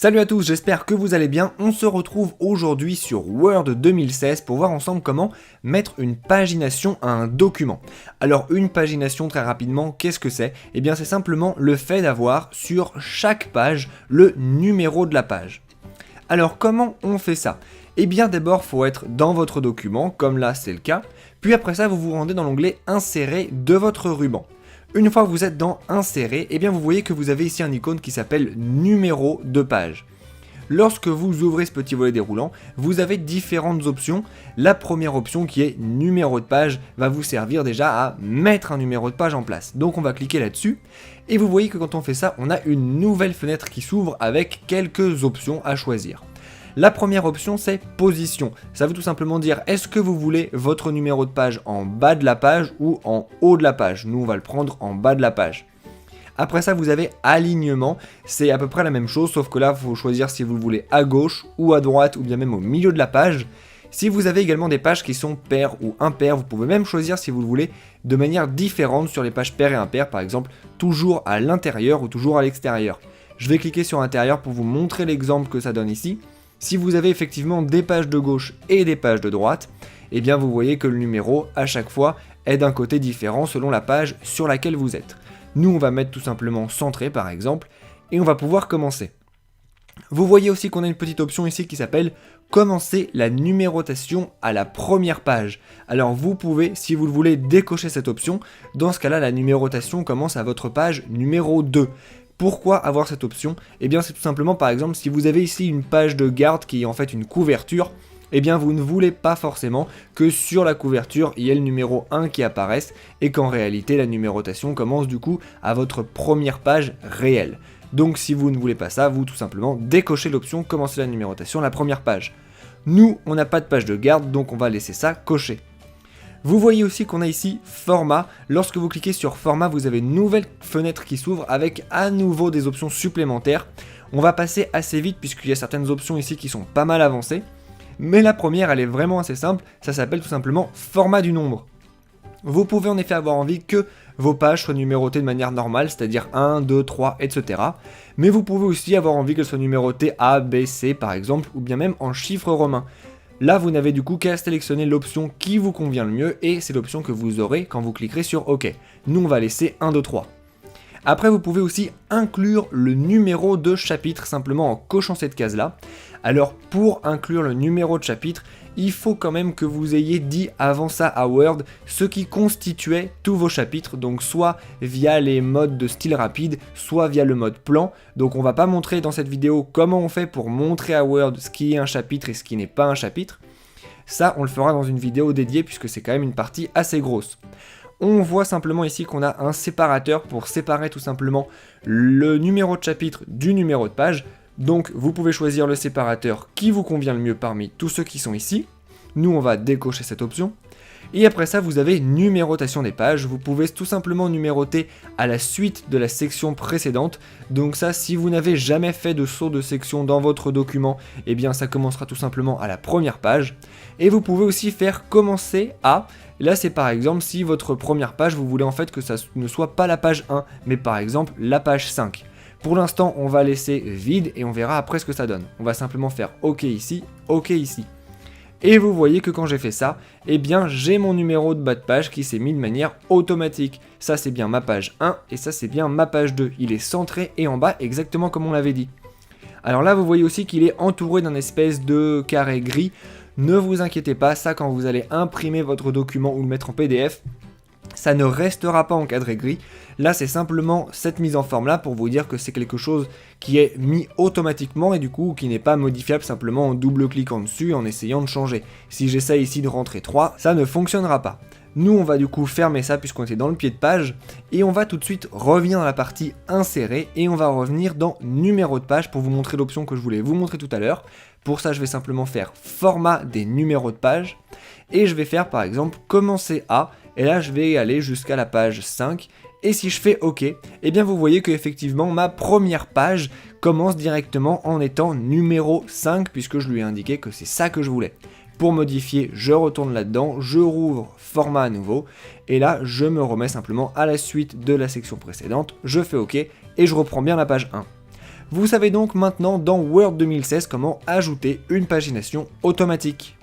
Salut à tous, j'espère que vous allez bien. On se retrouve aujourd'hui sur Word 2016 pour voir ensemble comment mettre une pagination à un document. Alors une pagination, très rapidement, qu'est-ce que c'est? Eh bien c'est simplement le fait d'avoir sur chaque page le numéro de la page. Alors comment on fait ça? Eh bien d'abord il faut être dans votre document, comme là c'est le cas, puis après ça vous vous rendez dans l'onglet Insérer de votre ruban. Une fois que vous êtes dans Insérer, eh bien vous voyez que vous avez ici un icône qui s'appelle Numéro de page. Lorsque vous ouvrez ce petit volet déroulant, vous avez différentes options. La première option qui est numéro de page va vous servir déjà à mettre un numéro de page en place. Donc on va cliquer là-dessus et vous voyez que quand on fait ça, on a une nouvelle fenêtre qui s'ouvre avec quelques options à choisir. La première option c'est position, ça veut tout simplement dire est-ce que vous voulez votre numéro de page en bas de la page ou en haut de la page. Nous on va le prendre en bas de la page. Après ça vous avez alignement, c'est à peu près la même chose sauf que là il faut choisir si vous le voulez à gauche ou à droite ou bien même au milieu de la page. Si vous avez également des pages qui sont paires ou impaires, vous pouvez même choisir si vous le voulez de manière différente sur les pages paires et impaires, par exemple toujours à l'intérieur ou toujours à l'extérieur. Je vais cliquer sur intérieur pour vous montrer l'exemple que ça donne ici. Si vous avez effectivement des pages de gauche et des pages de droite, eh bien vous voyez que le numéro à chaque fois est d'un côté différent selon la page sur laquelle vous êtes. Nous on va mettre tout simplement centré par exemple et on va pouvoir commencer. Vous voyez aussi qu'on a une petite option ici qui s'appelle commencer la numérotation à la première page. Alors vous pouvez, si vous le voulez, décocher cette option. Dans ce cas-là, la numérotation commence à votre page numéro 2. Pourquoi avoir cette option? Eh bien c'est tout simplement par exemple si vous avez ici une page de garde qui est en fait une couverture, eh bien vous ne voulez pas forcément que sur la couverture il y ait le numéro 1 qui apparaisse et qu'en réalité la numérotation commence du coup à votre première page réelle. Donc si vous ne voulez pas ça, vous tout simplement décochez l'option commencer la numérotation à la première page. Nous on n'a pas de page de garde donc on va laisser ça coché. Vous voyez aussi qu'on a ici format. Lorsque vous cliquez sur format, vous avez une nouvelle fenêtre qui s'ouvre avec à nouveau des options supplémentaires. On va passer assez vite puisqu'il y a certaines options ici qui sont pas mal avancées. Mais la première, elle est vraiment assez simple. Ça s'appelle tout simplement format du nombre. Vous pouvez en effet avoir envie que vos pages soient numérotées de manière normale, c'est-à-dire 1, 2, 3, etc. Mais vous pouvez aussi avoir envie qu'elles soient numérotées A, B, C par exemple, ou bien même en chiffres romains. Là, vous n'avez du coup qu'à sélectionner l'option qui vous convient le mieux et c'est l'option que vous aurez quand vous cliquerez sur OK. Nous, on va laisser 1, 2, 3. Après, vous pouvez aussi inclure le numéro de chapitre simplement en cochant cette case-là. Alors, pour inclure le numéro de chapitre, il faut quand même que vous ayez dit avant ça à Word ce qui constituait tous vos chapitres, donc soit via les modes de style rapide, soit via le mode plan. Donc on va pas montrer dans cette vidéo comment on fait pour montrer à Word ce qui est un chapitre et ce qui n'est pas un chapitre. Ça, on le fera dans une vidéo dédiée puisque c'est quand même une partie assez grosse. On voit simplement ici qu'on a un séparateur pour séparer tout simplement le numéro de chapitre du numéro de page. Donc vous pouvez choisir le séparateur qui vous convient le mieux parmi tous ceux qui sont ici. Nous on va décocher cette option. Et après ça vous avez numérotation des pages. Vous pouvez tout simplement numéroter à la suite de la section précédente. Donc ça si vous n'avez jamais fait de saut de section dans votre document, eh bien ça commencera tout simplement à la première page. Et vous pouvez aussi faire commencer à... Là c'est par exemple si votre première page vous voulez en fait que ça ne soit pas la page 1 mais par exemple la page 5. Pour l'instant on va laisser vide et on verra après ce que ça donne. On va simplement faire OK ici, OK ici. Et vous voyez que quand j'ai fait ça, eh bien j'ai mon numéro de bas de page qui s'est mis de manière automatique. Ça c'est bien ma page 1 et ça c'est bien ma page 2. Il est centré et en bas exactement comme on l'avait dit. Alors là vous voyez aussi qu'il est entouré d'un espèce de carré gris. Ne vous inquiétez pas, ça quand vous allez imprimer votre document ou le mettre en PDF, ça ne restera pas encadré gris. Là c'est simplement cette mise en forme là pour vous dire que c'est quelque chose qui est mis automatiquement et du coup qui n'est pas modifiable simplement en double-cliquant dessus et en essayant de changer. Si j'essaie ici de rentrer 3, ça ne fonctionnera pas. Nous on va du coup fermer ça puisqu'on était dans le pied de page et on va tout de suite revenir dans la partie insérer et on va revenir dans numéro de page pour vous montrer l'option que je voulais vous montrer tout à l'heure. Pour ça je vais simplement faire format des numéros de page et je vais faire par exemple commencer à et là je vais aller jusqu'à la page 5 et si je fais OK, eh bien vous voyez que effectivement ma première page commence directement en étant numéro 5 puisque je lui ai indiqué que c'est ça que je voulais. Pour modifier, je retourne là-dedans, je rouvre format à nouveau, et là, je me remets simplement à la suite de la section précédente, je fais OK, et je reprends bien la page 1. Vous savez donc maintenant dans Word 2016 comment ajouter une pagination automatique.